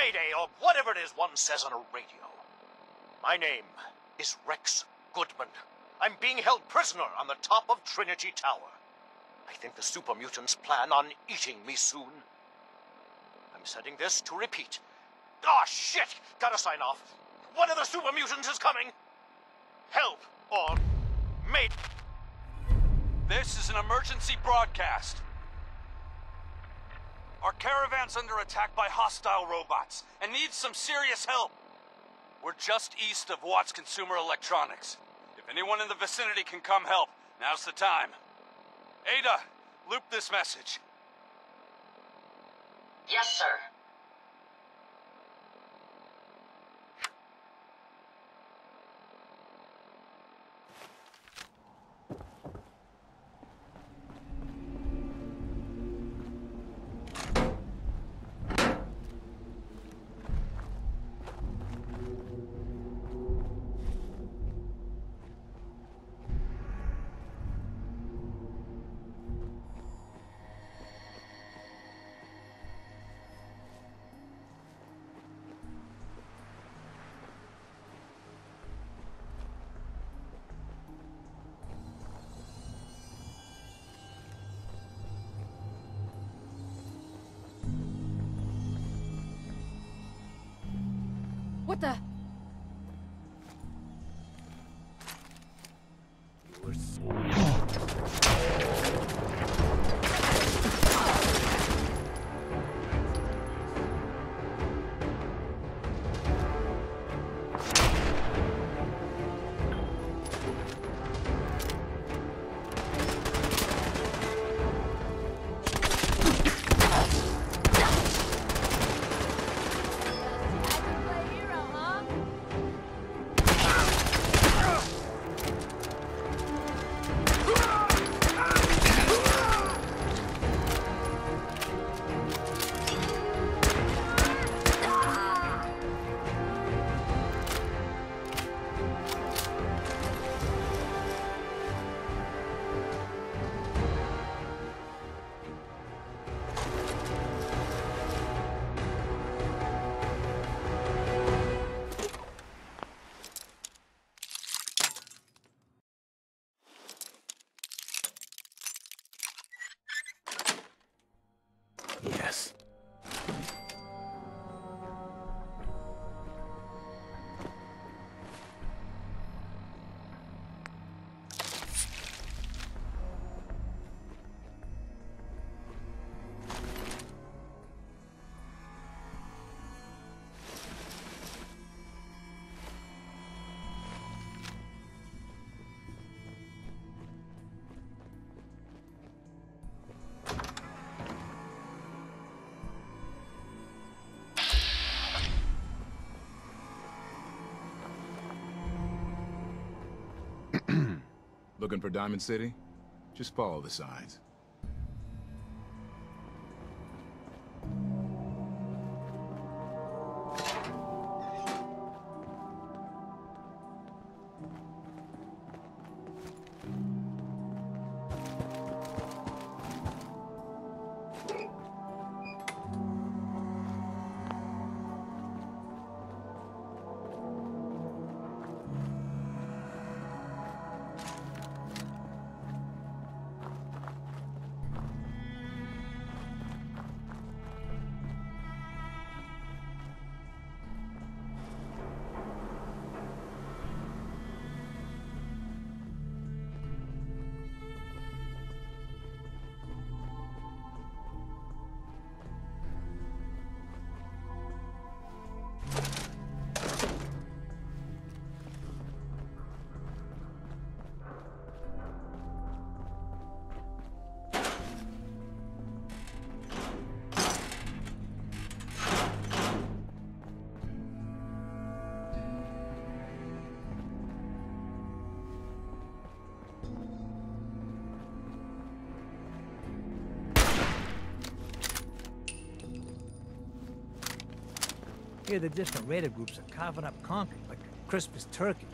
Mayday, or whatever it is one says on a radio. My name is Rex Goodman. I'm being held prisoner on the top of Trinity Tower. I think the super mutants plan on eating me soon. I'm setting this to repeat. Oh, shit! Gotta sign off. One of the super mutants is coming! Help, or mate. This is an emergency broadcast. Our caravan's under attack by hostile robots and needs some serious help. We're just east of Watts Consumer Electronics. If anyone in the vicinity can come help, now's the time. Ada, loop this message. Yes, sir. What the? Yes. Looking for Diamond City? Just follow the signs. Here the different raider groups are carving up concrete like a Christmas turkey.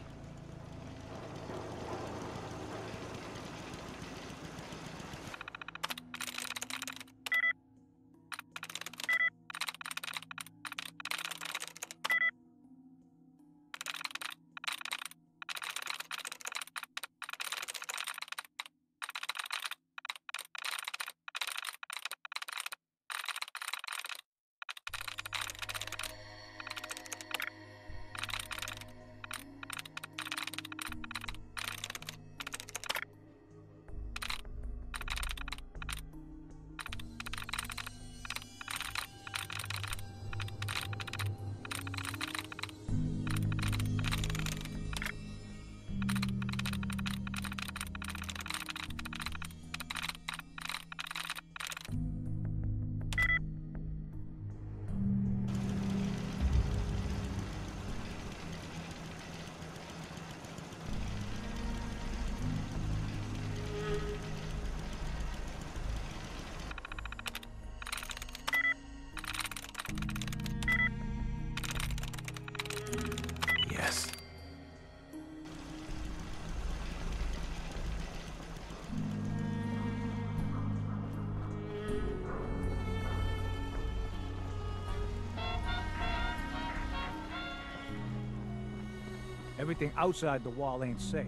Everything outside the wall ain't safe.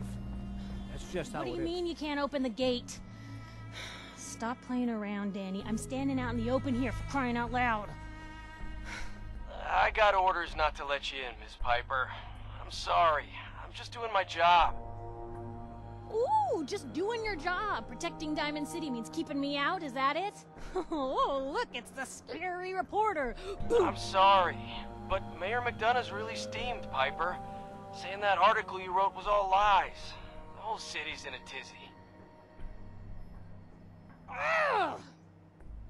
That's just how it is. What do you mean you can't open the gate? Stop playing around, Danny. I'm standing out in the open here, for crying out loud. I got orders not to let you in, Miss Piper. I'm sorry. I'm just doing my job. Ooh, just doing your job. Protecting Diamond City means keeping me out, is that it? Oh, look, it's the scary reporter. I'm sorry, but Mayor McDonough's really steamed, Piper. Saying that article you wrote was all lies. The whole city's in a tizzy. Ugh.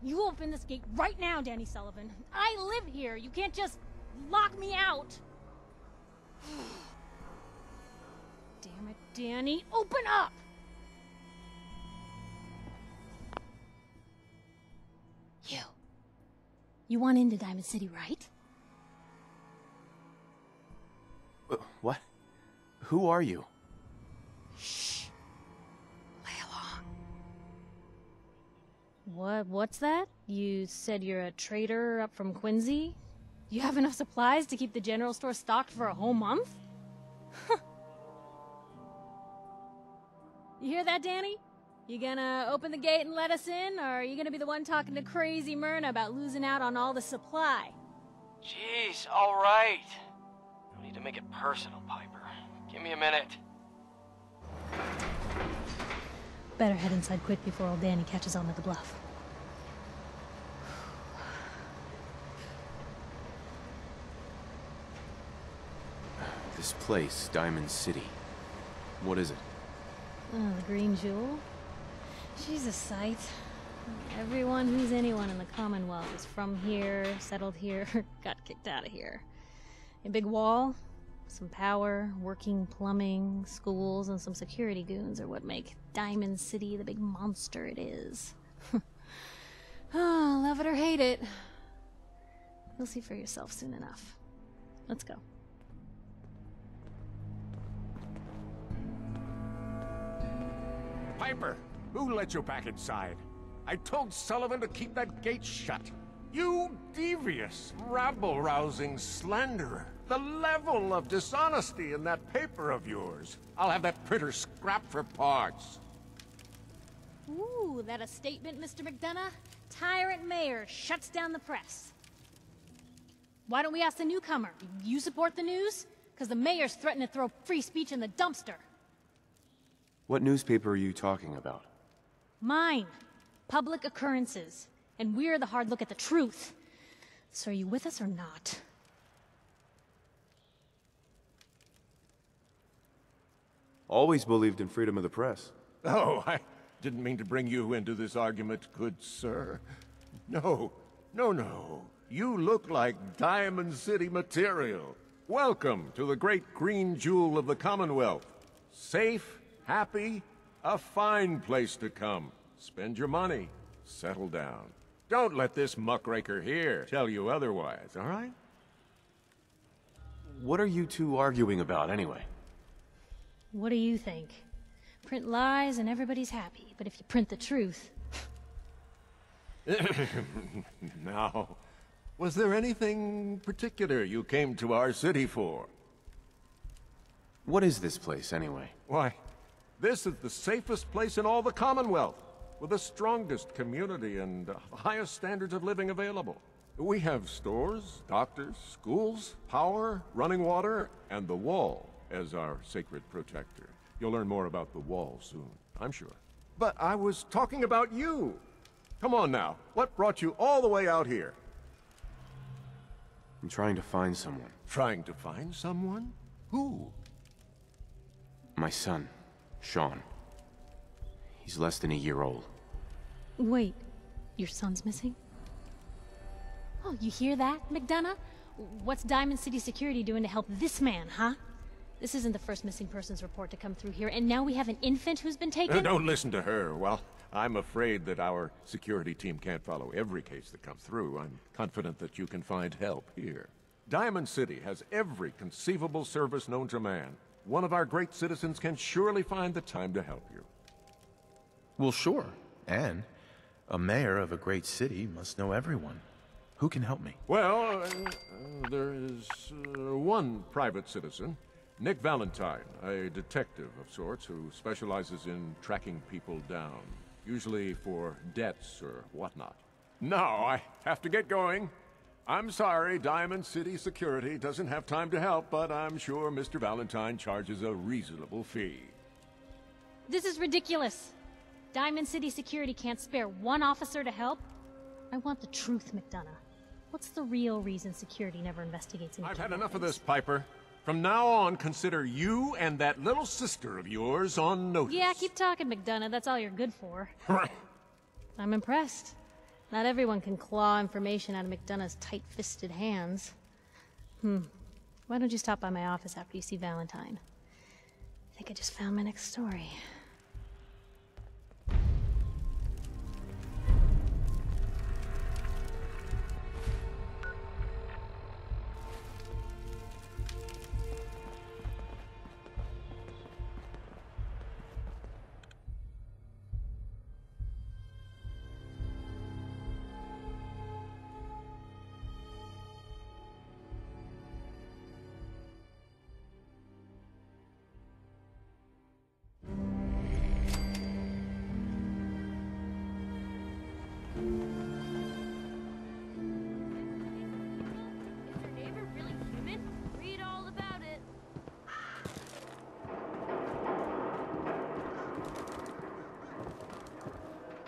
You open this gate right now, Danny Sullivan. I live here. You can't just lock me out. Damn it, Danny. Open up! You want into Diamond City, right? What? Who are you? Shh. Play along. What's that? You said you're a trader up from Quincy? You have enough supplies to keep the general store stocked for a whole month? You hear that, Danny? You gonna open the gate and let us in, or are you gonna be the one talking to crazy Myrna about losing out on all the supply? Jeez, all right. No need to make it personal, Piper. Give me a minute. Better head inside quick before old Danny catches on to the bluff. This place, Diamond City. What is it? Oh, the Green Jewel? She's a sight. Everyone who's anyone in the Commonwealth is from here, settled here, got kicked out of here. A big wall, some power, working plumbing, schools, and some security goons are what make Diamond City the big monster it is. Oh, love it or hate it. You'll see for yourself soon enough. Let's go. Piper, who let you back inside? I told Sullivan to keep that gate shut. You devious, rabble-rousing slanderer. The level of dishonesty in that paper of yours. I'll have that printer scrapped for parts. Ooh, that a statement, Mr. McDonough? Tyrant mayor shuts down the press. Why don't we ask the newcomer? You support the news? Because the mayor's threatening to throw free speech in the dumpster. What newspaper are you talking about? Mine. Public Occurrences. And we're the hard look at the truth. So are you with us or not? Always believed in freedom of the press. Oh, I didn't mean to bring you into this argument, good sir. No. You look like Diamond City material. Welcome to the great green jewel of the Commonwealth. Safe, happy, a fine place to come. Spend your money, settle down. Don't let this muckraker here tell you otherwise, all right? What are you two arguing about, anyway? What do you think? Print lies and everybody's happy, but if you print the truth... Now, was there anything particular you came to our city for? What is this place, anyway? Why, this is the safest place in all the Commonwealth, with the strongest community and highest standards of living available. We have stores, doctors, schools, power, running water, and the wall as our sacred protector. You'll learn more about the wall soon, I'm sure. But I was talking about you! Come on now, what brought you all the way out here? I'm trying to find someone. Trying to find someone? Who? My son, Sean. He's less than a year old. Wait, your son's missing? Oh, you hear that, McDonough? What's Diamond City Security doing to help this man, huh? This isn't the first missing persons report to come through here, and now we have an infant who's been taken? Don't listen to her. Well, I'm afraid that our security team can't follow every case that comes through. I'm confident that you can find help here. Diamond City has every conceivable service known to man. One of our great citizens can surely find the time to help you. Well, sure. And a mayor of a great city must know everyone. Who can help me? Well, there is one private citizen. Nick Valentine, a detective of sorts who specializes in tracking people down, usually for debts or whatnot. Now I have to get going. I'm sorry, Diamond City Security doesn't have time to help, but I'm sure Mr. Valentine charges a reasonable fee. This is ridiculous. Diamond City Security can't spare one officer to help. I want the truth, McDonough. What's the real reason security never investigates any I've had kidnappings? enough of this, Piper. From now on, consider you and that little sister of yours on notice. Yeah, keep talking, McDonough. That's all you're good for. I'm impressed. Not everyone can claw information out of McDonough's tight-fisted hands. Why don't you stop by my office after you see Valentine? I think I just found my next story.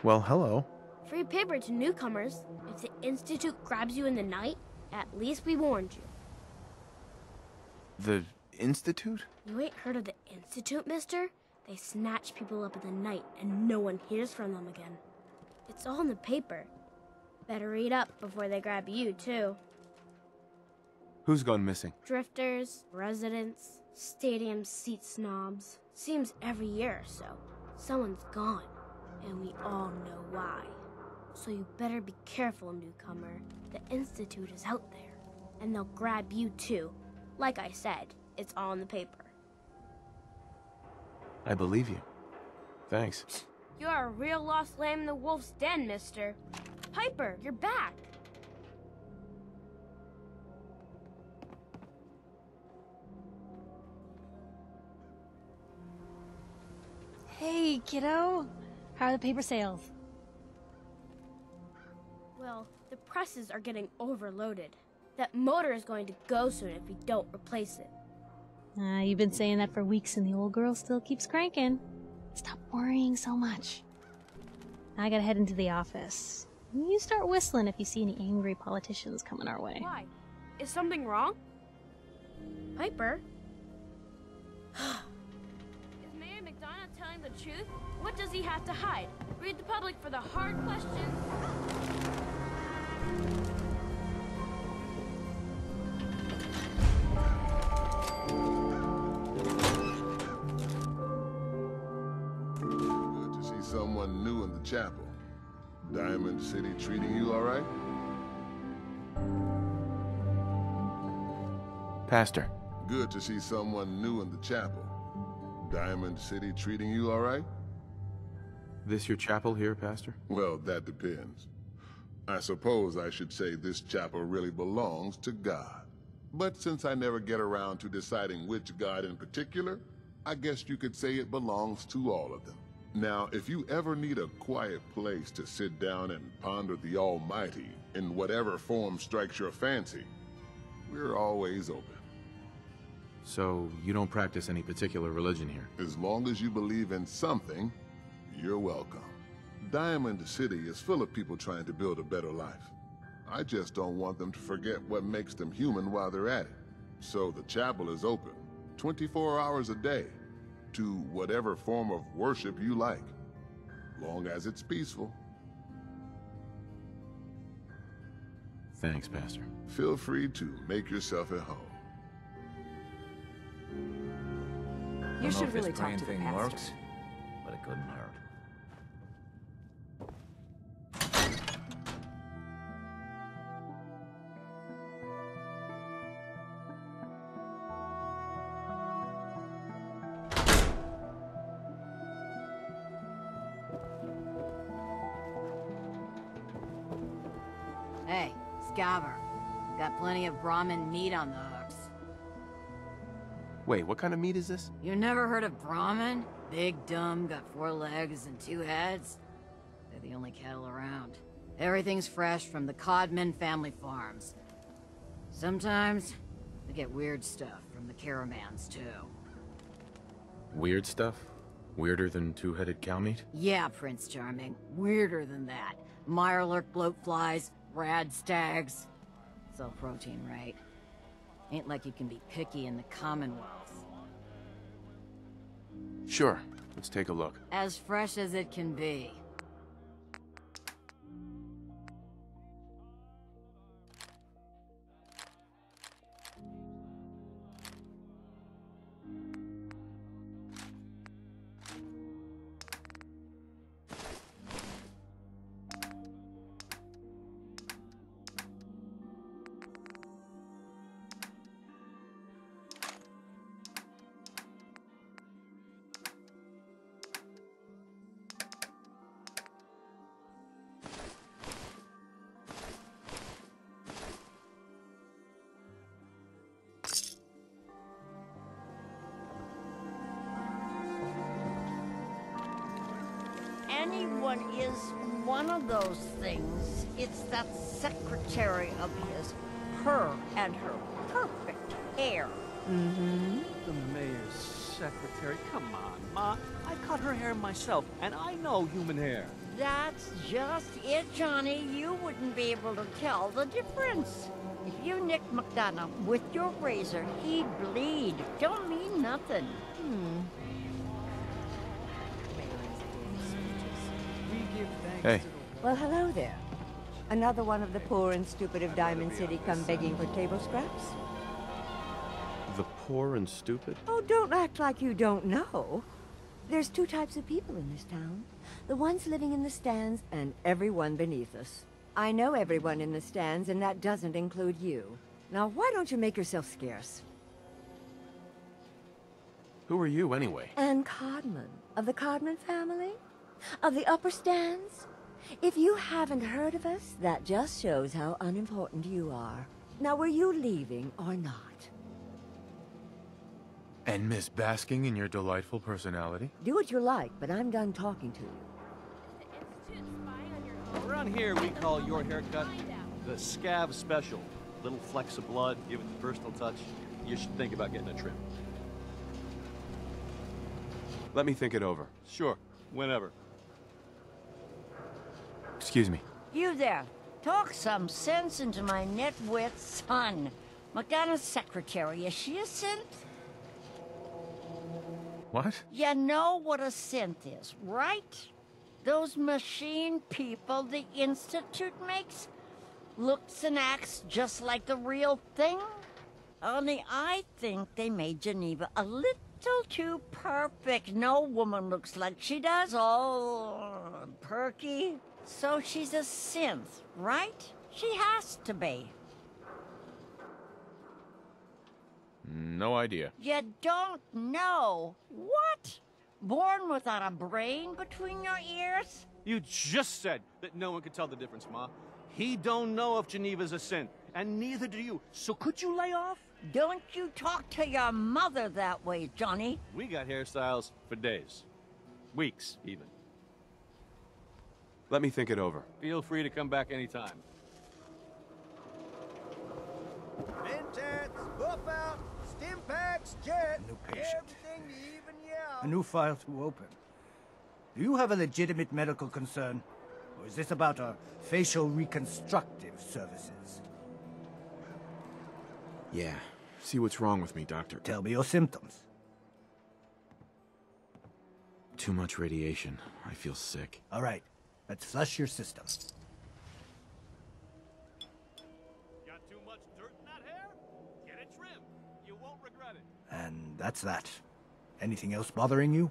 Well, hello. Free paper to newcomers. If the Institute grabs you in the night, at least we warned you. The Institute? You ain't heard of the Institute, mister? They snatch people up in the night and no one hears from them again. It's all in the paper. Better read up before they grab you, too. Who's gone missing? Drifters, residents, stadium seat snobs. Seems every year or so, someone's gone. And we all know why. So you better be careful, newcomer. The Institute is out there. And they'll grab you too. Like I said, it's all in the paper. I believe you. Thanks. You're a real lost lamb in the wolf's den, mister. Piper, you're back. Hey, kiddo. How are the paper sales? Well, the presses are getting overloaded. That motor is going to go soon if we don't replace it. You've been saying that for weeks and the old girl still keeps cranking. Stop worrying so much. I gotta head into the office. You start whistling if you see any angry politicians coming our way. Why? Is something wrong? Piper? Is Mayor McDonough telling the truth? What does he have to hide? Read the public for the hard questions. Good to see someone new in the chapel. Diamond City treating you all right? Pastor. Good to see someone new in the chapel. Diamond City treating you all right? This your chapel here, Pastor? Well, that depends. I suppose I should say this chapel really belongs to God. But since I never get around to deciding which God in particular, I guess you could say it belongs to all of them. Now, if you ever need a quiet place to sit down and ponder the Almighty in whatever form strikes your fancy, we're always open. So, you don't practice any particular religion here? As long as you believe in something, you're welcome. Diamond City is full of people trying to build a better life. I just don't want them to forget what makes them human while they're at it. So the chapel is open 24 hours a day to whatever form of worship you like, long as it's peaceful. Thanks, Pastor. Feel free to make yourself at home. You should really talk praying to the thing pastor. works, but it couldn't hurt. Hey, Scaver. Got plenty of Brahmin meat on the hooks. Wait, what kind of meat is this? You never heard of Brahmin? Big, dumb, got 4 legs and 2 heads? They're the only cattle around. Everything's fresh from the Codman family farms. Sometimes, we get weird stuff from the caravans, too. Weird stuff? Weirder than 2-headed cow meat? Yeah, Prince Charming. Weirder than that. Mirelurk bloatflies, rad stags. It's all protein, right? Ain't like you can be picky in the Commonwealth. Sure, let's take a look. As fresh as it can be. Anyone is one of those things. It's that secretary of his. Her and her perfect hair. Mm-hmm. The mayor's secretary. Come on, Ma. I cut her hair myself, and I know human hair. That's just it, Johnny. You wouldn't be able to tell the difference. If you nicked McDonough with your razor, he'd bleed. Don't mean nothing. Hey. Well, hello there. Another one of the poor and stupid of Diamond City come begging for table scraps? The poor and stupid? Oh, don't act like you don't know. There's 2 types of people in this town. The ones living in the stands and everyone beneath us. I know everyone in the stands, and that doesn't include you. Now, why don't you make yourself scarce? Who are you, anyway? Anne Codman, of the Codman family? Of the upper stands? If you haven't heard of us, that just shows how unimportant you are. Now, were you leaving or not? And Miss basking in your delightful personality? Do what you like, but I'm done talking to you. Around here, we call your haircut the Scav Special. Little flecks of blood, give it the personal touch. You should think about getting a trim. Let me think it over. Sure, whenever. Excuse me. You there. Talk some sense into my nitwit son. McDonough's secretary, is she a synth? What? You know what a synth is, right? Those machine people the Institute makes? Looks and acts just like the real thing? Only I think they made Geneva a little too perfect. No woman looks like she does, all perky. So she's a synth, right? She has to be. No idea. You don't know? What? Born without a brain between your ears? You just said that no one could tell the difference, Ma. He don't know if Geneva's a synth, and neither do you. So could you lay off? Don't you talk to your mother that way, Johnny. We got hairstyles for days. Weeks, even. Let me think it over. Feel free to come back anytime. Mentats, buff out, stim packs, jet. New patient. Everything you even yell. A new file to open. Do you have a legitimate medical concern? Or is this about our facial reconstructive services? Yeah. See what's wrong with me, Doctor. Tell me your symptoms. Too much radiation. I feel sick. All right. Let's flush your system. Got too much dirt in that hair? Get it trimmed. You won't regret it. And that's that. Anything else bothering you?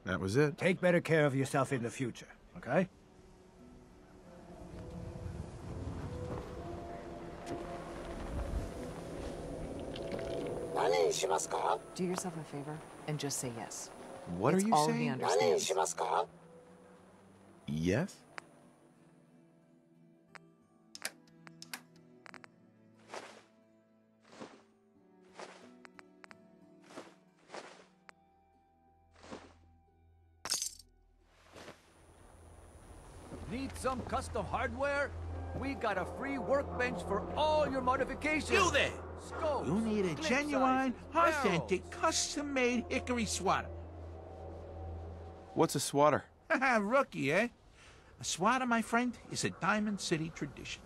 That was it. Take better care of yourself in the future, okay? Do yourself a favor and just say yes. What It's are you all saying? he understands. Yes? Need some custom hardware? We got a free workbench for all your modifications. You there! Scopes, You need a clip genuine, sizes, authentic, custom-made hickory swatter. What's a swatter? Rookie, eh? A swatter, my friend, is a Diamond City tradition.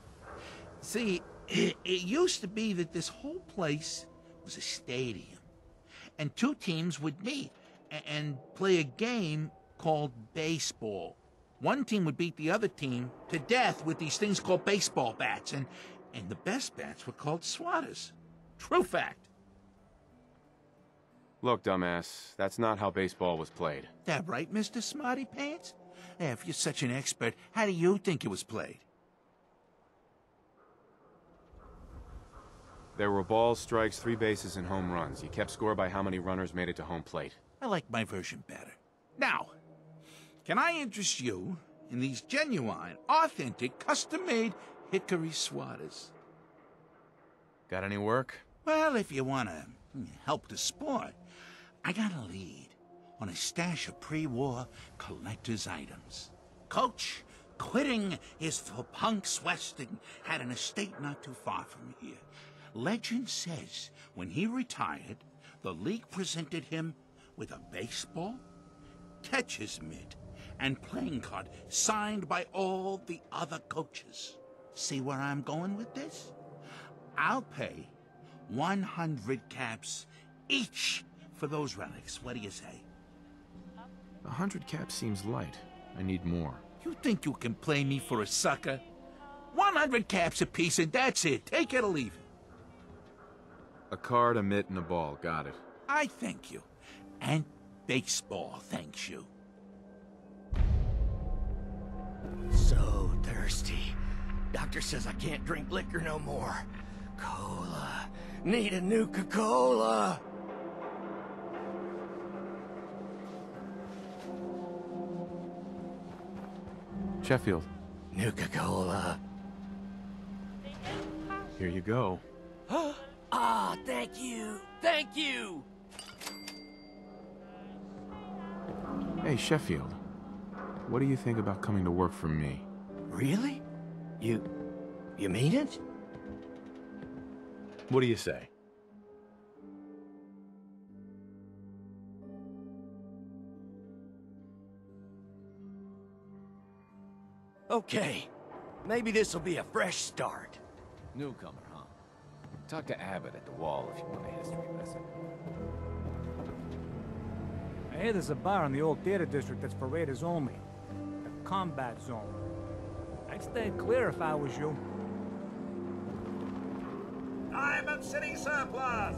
See, it used to be that this whole place was a stadium, and two teams would meet and play a game called baseball. One team would beat the other team to death with these things called baseball bats, and the best bats were called swatters. True fact. Look, dumbass, that's not how baseball was played. That right, Mr. Smarty Pants? If you're such an expert, how do you think it was played? There were balls, strikes, 3 bases, and home runs. You kept score by how many runners made it to home plate. I like my version better. Now, can I interest you in these genuine, authentic, custom-made hickory swatters? Got any work? Well, if you want to help the sport, I got a lead on a stash of pre-war collector's items. Coach, quitting is for punks west and had an estate not too far from here. Legend says when he retired, the league presented him with a baseball, catcher's mitt, and playing card signed by all the other coaches. See where I'm going with this? I'll pay 100 caps each for those relics. What do you say? 100 caps seems light. I need more. You think you can play me for a sucker? 100 caps apiece and that's it. Take it or leave it. A card, a mitt, and a ball. Got it. I thank you. And baseball thanks you. So thirsty. Doctor says I can't drink liquor no more. Cola. Need a Nuka-Cola. Sheffield. Nuka-Cola. Here you go. Ah, thank you. Thank you. Hey, Sheffield. What do you think about coming to work for me? Really? You mean it? What do you say? Okay. Maybe this'll be a fresh start. Newcomer, huh? Talk to Abbott at the wall if you want a history lesson. I hear there's a bar in the old theater district that's for raiders only. The combat zone. I'd stay clear if I was you. Diamond City Surplus!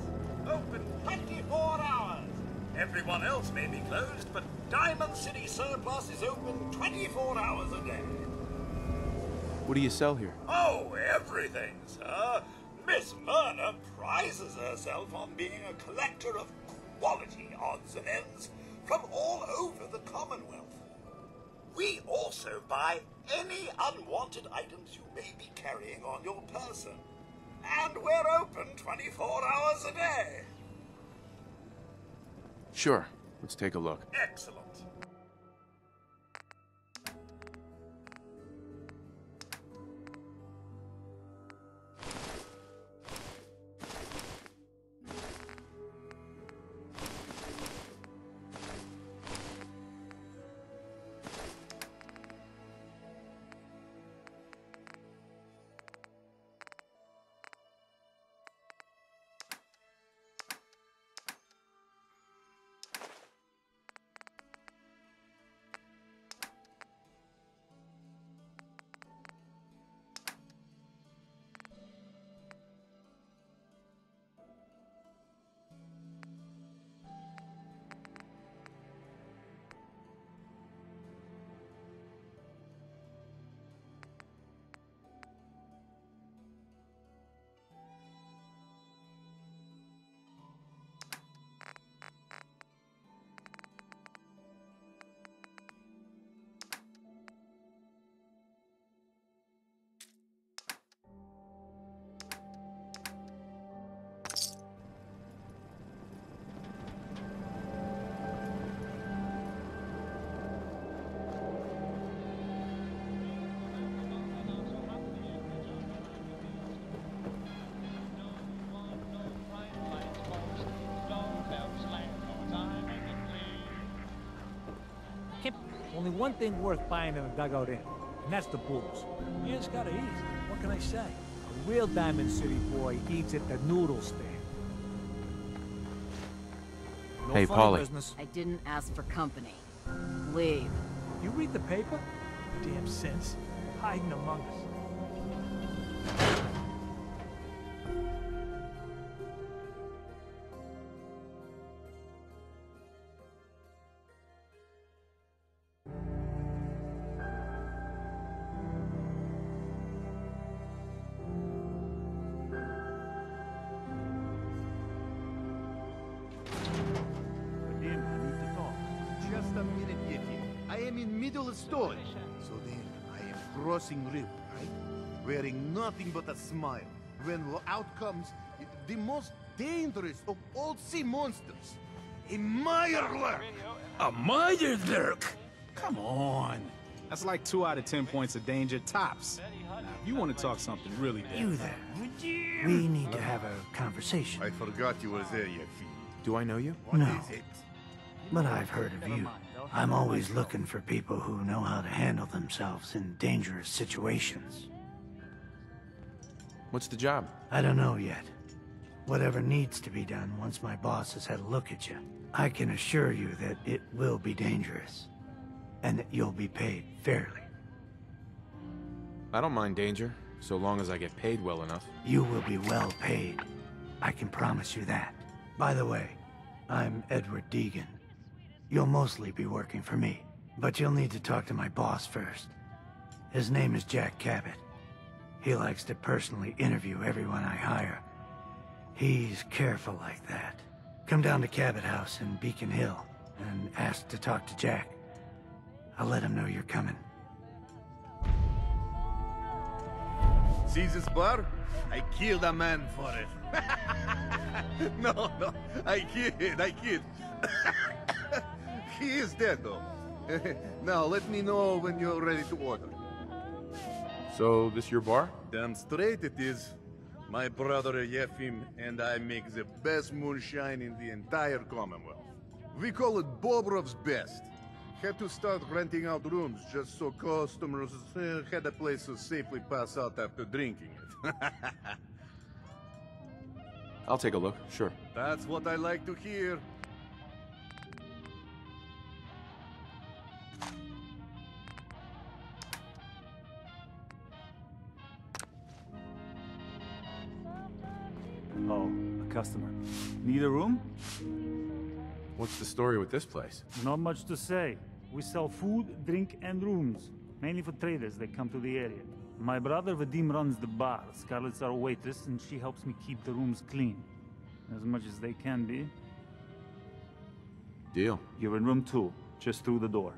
Open 24 hours! Everyone else may be closed, but Diamond City Surplus is open 24 hours a day. What do you sell here? Oh, everything, sir. Miss Myrna prizes herself on being a collector of quality odds and ends from all over the Commonwealth. We also buy any unwanted items you may be carrying on your person. And we're open 24 hours a day. Sure. Let's take a look. Excellent. Only one thing worth buying in a dugout inn, and that's the booze. You just gotta eat. What can I say? A real Diamond City boy eats at the noodle stand. No Hey, funny Paulie. business. I didn't ask for company. Leave. You read the paper? Damn sense. Hiding among us. Just a minute, Yeti. I am in middle of story. So then, I am crossing river, right? Wearing nothing but a smile. When out comes the most dangerous of all sea monsters. A Mirelurk! A Mirelurk? Come on. That's like 2 out of 10 points of danger tops. Now, if you want to talk something really bad. You there. We need to have a conversation. I forgot you were there, Yeti. Do I know you? No. But I've heard of you. I'm always looking for people who know how to handle themselves in dangerous situations. What's the job? I don't know yet. Whatever needs to be done once my boss has had a look at you. I can assure you that it will be dangerous. And that you'll be paid fairly. I don't mind danger, so long as I get paid well enough. You will be well paid. I can promise you that. By the way, I'm Edward Deegan. You'll mostly be working for me, but you'll need to talk to my boss first. His name is Jack Cabot. He likes to personally interview everyone I hire. He's careful like that. Come down to Cabot House in Beacon Hill and ask to talk to Jack. I'll let him know you're coming. See this bar? I killed a man for it. No, I kid. He is dead, though. Now, let me know when you're ready to order. So, this your bar? Damn straight it is. My brother Yefim and I make the best moonshine in the entire Commonwealth. We call it Bobrov's Best. Had to start renting out rooms just so customers had a place to safely pass out after drinking it. I'll take a look, sure. That's what I like to hear. Oh, a customer. Need a room? What's the story with this place? Not much to say. We sell food, drink, and rooms. Mainly for traders that come to the area. My brother Vadim runs the bar. Scarlett's our waitress, and she helps me keep the rooms clean. As much as they can be. Deal. You're in room 2, just through the door.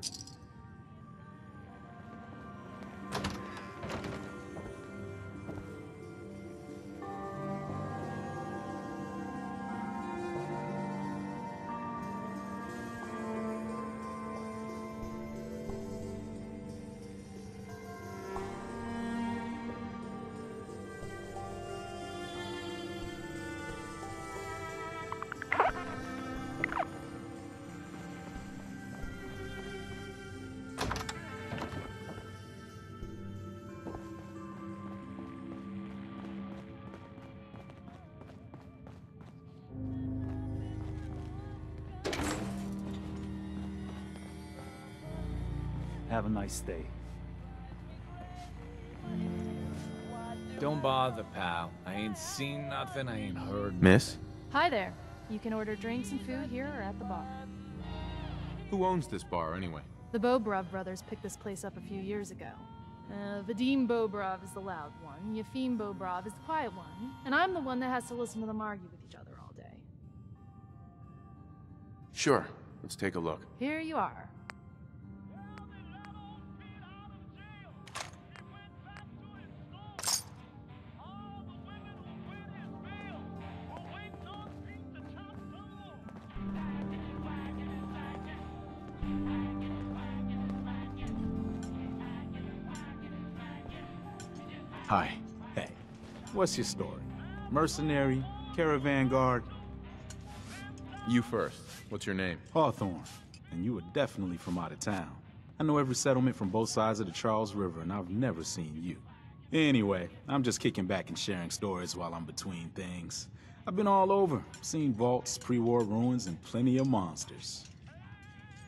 Have a nice day. Don't bother, pal. I ain't seen nothing, I ain't heard Miss? Hi there. You can order drinks and food here or at the bar. Who owns this bar, anyway? The Bobrov brothers picked this place up a few years ago. Vadim Bobrov is the loud one, Yefim Bobrov is the quiet one, and I'm the one that has to listen to them argue with each other all day. Sure. Let's take a look. Here you are. Hi. Hey. What's your story? Mercenary? Caravan guard? You first. What's your name? Hawthorne. And you were definitely from out of town. I know every settlement from both sides of the Charles River, and I've never seen you. Anyway, I'm just kicking back and sharing stories while I'm between things. I've been all over, seen vaults, pre-war ruins, and plenty of monsters.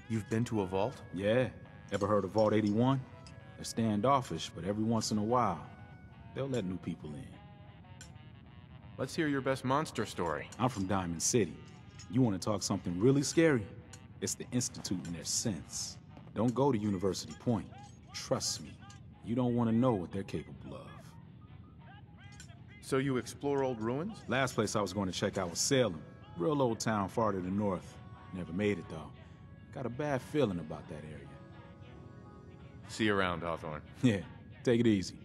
You've been to a vault? Yeah. Ever heard of Vault 81? They're standoffish, but every once in a while, they'll let new people in. Let's hear your best monster story. I'm from Diamond City. You want to talk something really scary? It's the Institute and their sense. Don't go to University Point. Trust me, you don't want to know what they're capable of. So you explore old ruins? Last place I was going to check out was Salem. Real old town far to the north. Never made it, though. Got a bad feeling about that area. See you around, Hawthorne. Yeah, take it easy.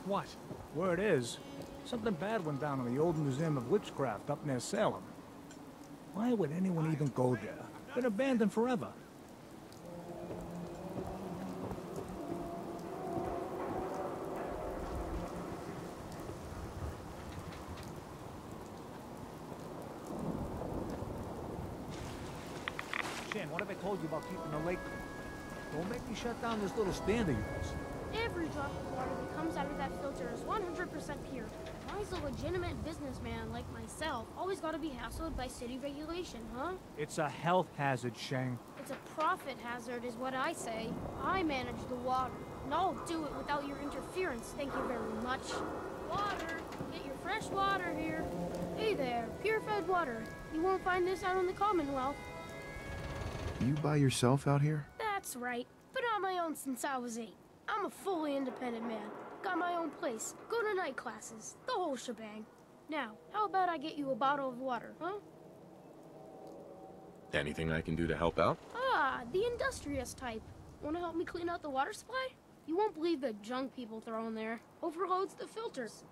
What? Word is, something bad went down in the old Museum of Witchcraft up near Salem. Why would anyone even go there? Been abandoned forever. Shan, what have I told you about keeping the lake clean? Don't make me shut down this little stand of yours. Every drop of water that comes out of that filter is 100% pure. Why's a legitimate businessman like myself always gotta be hassled by city regulation, huh? It's a health hazard, Shang. It's a profit hazard is what I say. I manage the water, and I'll do it without your interference, thank you very much. Water! Get your fresh water here. Hey there, pure-fed water. You won't find this out in the Commonwealth. You by yourself out here? That's right. Been on my own since I was 8. I'm a fully independent man. Got my own place, go to night classes, the whole shebang. Now, how about I get you a bottle of water, huh? Anything I can do to help out? Ah, the industrious type. Want to help me clean out the water supply? You won't believe the junk people throw in there. Overloads the filters.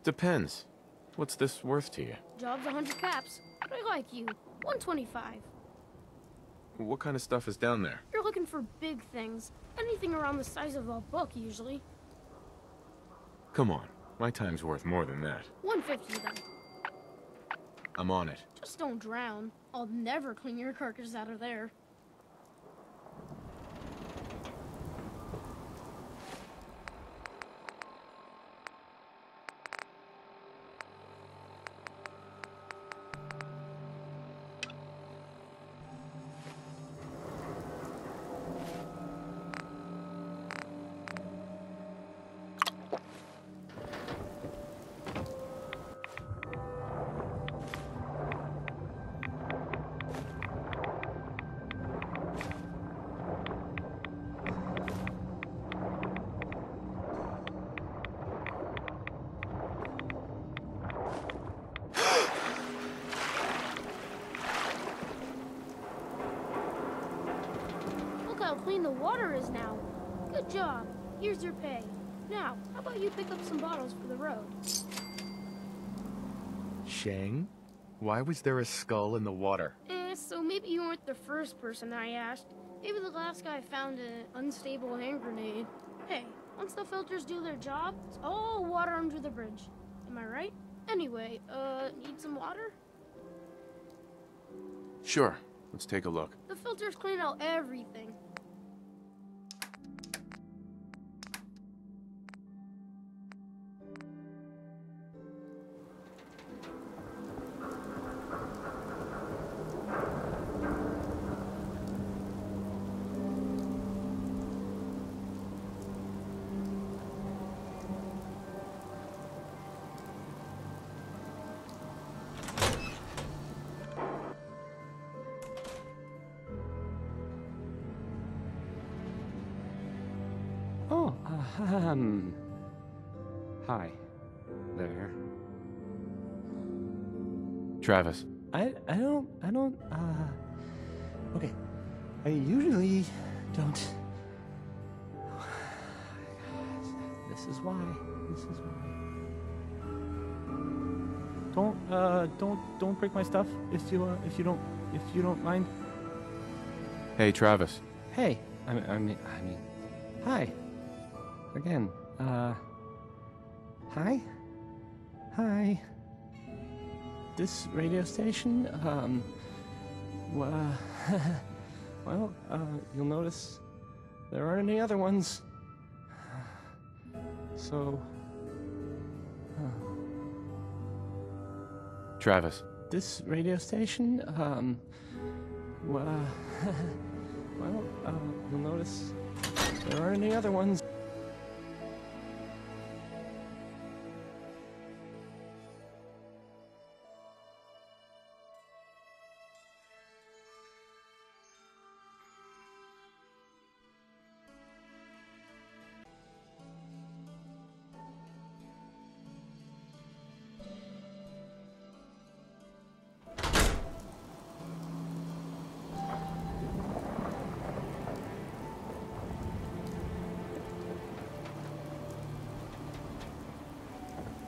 Depends. What's this worth to you? Job's 100 caps. But I like you. 125. What kind of stuff is down there? You're looking for big things. Anything around the size of a book, usually. Come on. My time's worth more than that. 150 then. I'm on it. Just don't drown. I'll never clean your carcass out of there. How clean the water is now. Good job. Here's your pay. Now, how about you pick up some bottles for the road? Shang? Why was there a skull in the water? So maybe you weren't the first person I asked. Maybe the last guy found an unstable hand grenade. Hey, once the filters do their job, it's all water under the bridge. Am I right? Anyway, need some water? Sure. Let's take a look. The filters clean out everything. Hi. There. Travis. Okay. I usually don't... This is why. Don't break my stuff if you don't mind. Hey, Travis. Hey, I mean, hi. Again, hi. This radio station, well, you'll notice there aren't any other ones. So, Travis. This radio station, well, you'll notice there aren't any other ones.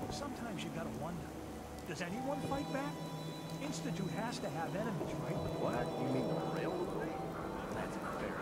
Sometimes you gotta wonder, does anyone fight back? Institute has to have enemies, right? What? You mean the railroad? That's a fairy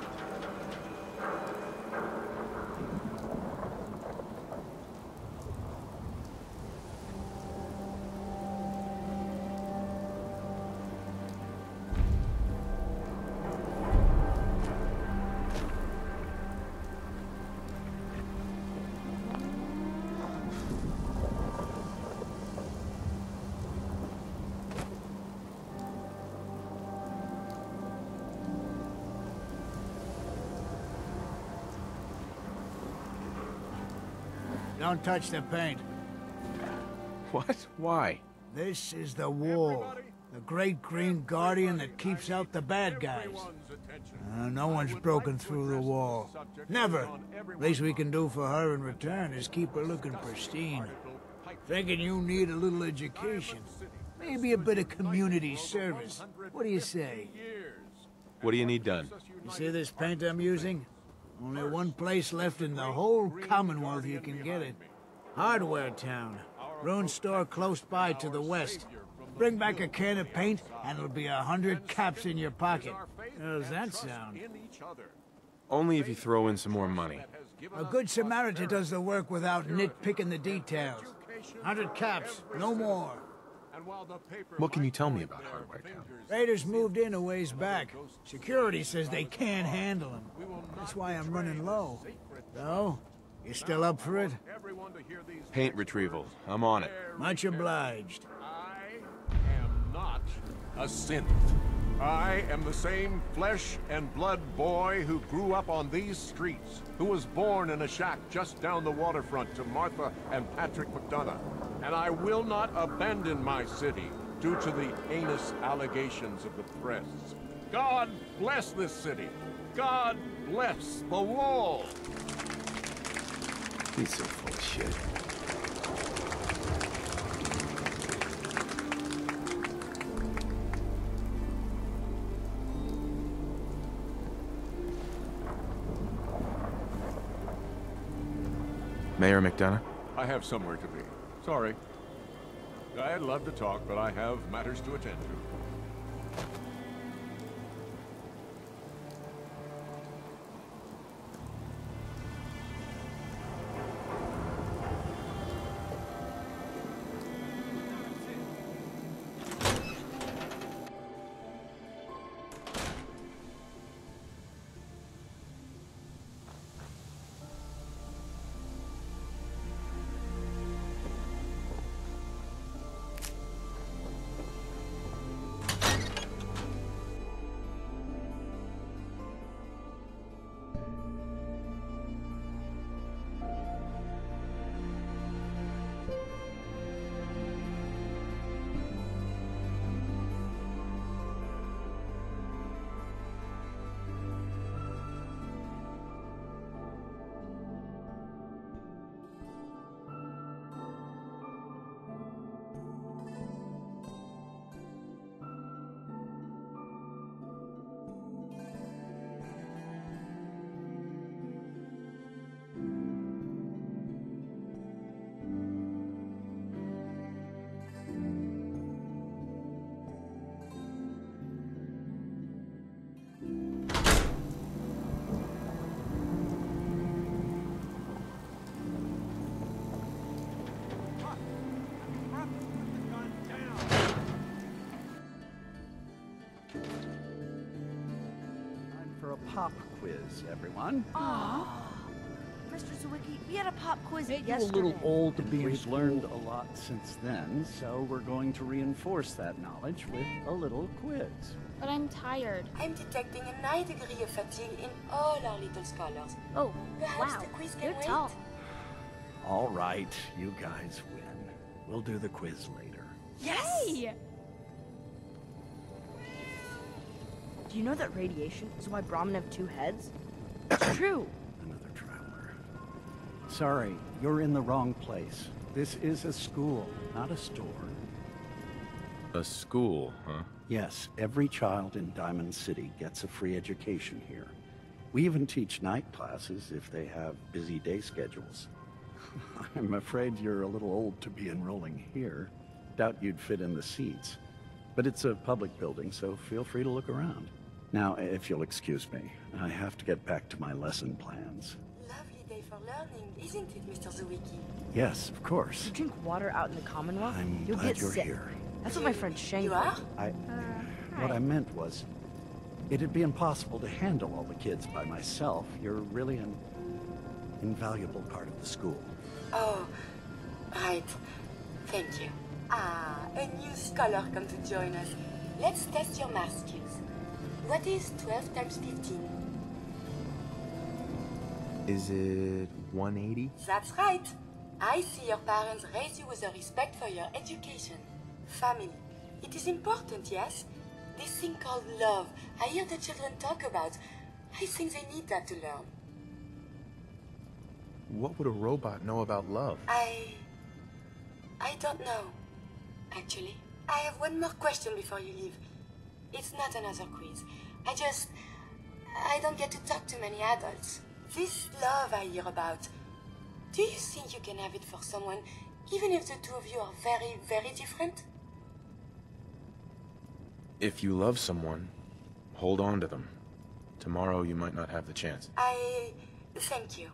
Don't touch the paint. What? Why? This is the wall. The great green guardian that keeps out the bad guys. No one's broken through the wall. Never. Least we can do for her in return is keep her looking pristine. Thinking you need a little education. Maybe a bit of community service. What do you say? What do you need done? You see this paint I'm using? Only one place left in the whole Commonwealth you can get it. Hardware Town. Ruin store close by to the west. Bring back a can of paint, and it'll be 100 caps in your pocket. How does that sound? Only if you throw in some more money. A good Samaritan does the work without nitpicking the details. 100 caps, no more. What can you tell me about Hardware Town? Raiders moved in a ways back. Security says they can't handle them. That's why I'm running low. So, you still up for it? Paint retrieval. I'm on it. Much obliged. I am not a synth. I am the same flesh and blood boy who grew up on these streets, who was born in a shack just down the waterfront to Martha and Patrick McDonough. And I will not abandon my city due to the heinous allegations of the press. God bless this city. God bless the wall. He's so full of shit. Mayor McDonough? I have somewhere to be. Sorry. I'd love to talk, but I have matters to attend to. pop quiz, everyone. Aww. Mr. Zawicki, we had a pop quiz You're yesterday. a little old to be in school. We've learned a lot since then, so we're going to reinforce that knowledge with a little quiz. But I'm tired. I'm detecting a high degree of fatigue in all our little scholars. Oh, Perhaps wow. the quiz You're can wait. tall. All right, you guys win. We'll do the quiz later. Yes! Hey! Do you know that radiation is why Brahmin have two heads? It's true. Another traveler. Sorry, you're in the wrong place. This is a school, not a store. A school, huh? Yes, every child in Diamond City gets a free education here. We even teach night classes if they have busy day schedules. I'm afraid you're a little old to be enrolling here. Doubt you'd fit in the seats. But it's a public building, so feel free to look around. Now, if you'll excuse me, I have to get back to my lesson plans. Lovely day for learning, isn't it, Mr. Zawicki? Yes, of course. You drink water out in the Commonwealth, I'm you'll glad get you're sick. here. That's what my friend Shane You are? What I meant was, it'd be impossible to handle all the kids by myself. You're really an invaluable part of the school. Oh, right. Thank you. Ah, a new scholar come to join us. Let's test your math skills. What is 12 times 15? Is it 180? That's right. I see your parents raise you with a respect for your education. Family. It is important, yes? This thing called love, I hear the children talk about. I think they need that to learn. What would a robot know about love? I don't know, actually. I have one more question before you leave. It's not another quiz. I don't get to talk to many adults. This love I hear about, do you think you can have it for someone, even if the two of you are very, very different? If you love someone, hold on to them. Tomorrow you might not have the chance. Thank you.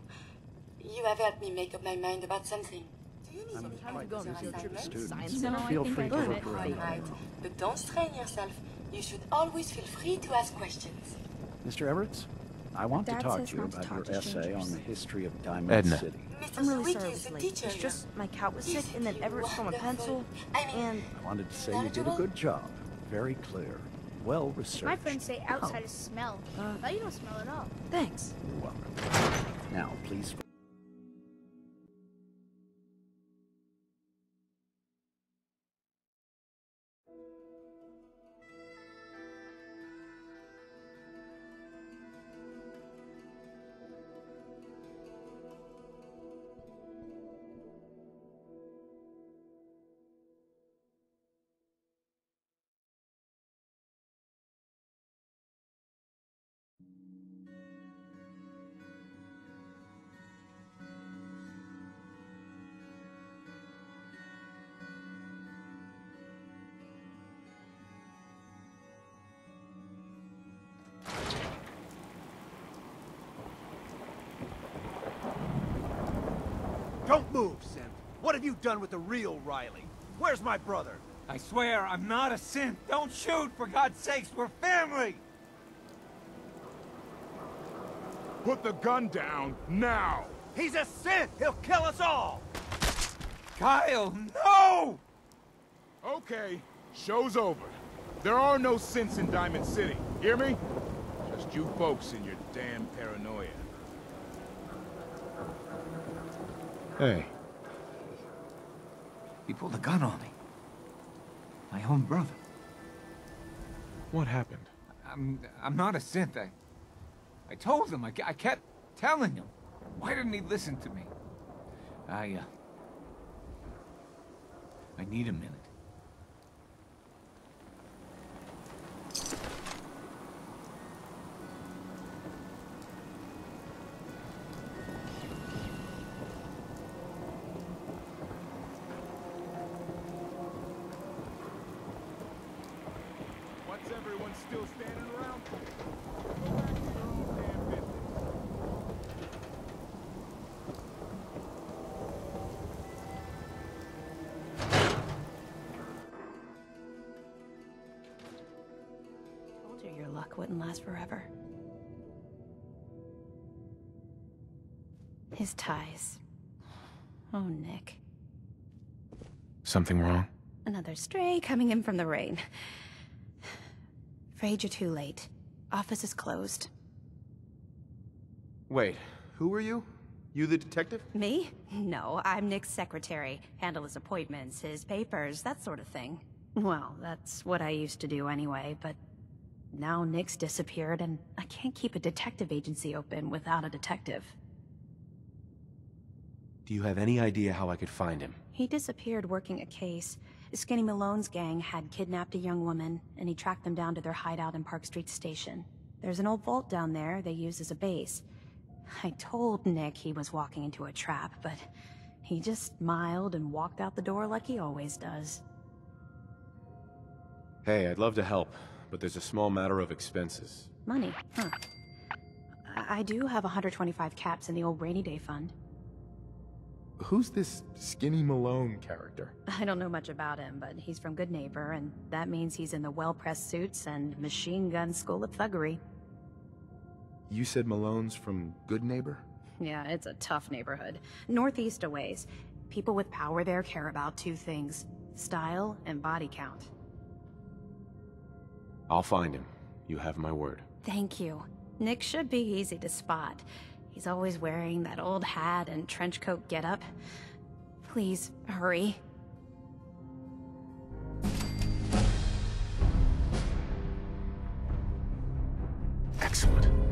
You have helped me make up my mind about something. Do you need any help with your assignments? Students, feel free to look around. Right, but don't strain yourself. You should always feel free to ask questions. Mr. Everett, I want to Dad talk says to you not to about talk your to essay strangers. on the history of Diamond Edna. City. I'm really Zawicki sorry I is was the late. teacher It's here. just my cat was sick and then Everett stole my pencil. And I wanted to say you did a good job. Very clear. Well researched. My friends say outsiders smell. But you don't smell at all. thanks. You're welcome. Now, please. Don't move, Synth. What have you done with the real Riley? Where's my brother? I swear, I'm not a synth. Don't shoot, for God's sakes, we're family! Put the gun down, now! He's a synth! He'll kill us all! Kyle, no! Okay, show's over. There are no synths in Diamond City. Hear me? Just you folks and your damn paranoia. Hey. He pulled a gun on me. My own brother. What happened? I'm not a synth. I told him. I kept telling him. Why didn't he listen to me? I need a minute. What's everyone still standing around for? Go back to your own damn business. Told you your luck wouldn't last forever. His ties. Oh, Nick. Something wrong? Another stray coming in from the rain. Afraid you're too late. Office is closed. Wait, who are you? You the detective? Me? No, I'm Nick's secretary. Handle his appointments, his papers, that sort of thing. Well, that's what I used to do anyway, but now Nick's disappeared and I can't keep a detective agency open without a detective. Do you have any idea how I could find him? He disappeared working a case. Skinny Malone's gang had kidnapped a young woman, and he tracked them down to their hideout in Park Street Station. There's an old vault down there they use as a base. I told Nick he was walking into a trap, but he just smiled and walked out the door like he always does. Hey, I'd love to help, but there's a small matter of expenses. Money, huh? I do have 125 caps in the old rainy day fund. Who's this Skinny Malone character? I don't know much about him, but he's from Good Neighbor, and that means he's in the well-pressed suits and machine gun school of thuggery. You said Malone's from Good Neighbor? Yeah, it's a tough neighborhood. Northeast a ways. People with power there care about two things: style and body count. I'll find him. You have my word. Thank you. Nick should be easy to spot. He's always wearing that old hat and trench coat getup. Please, hurry. Excellent.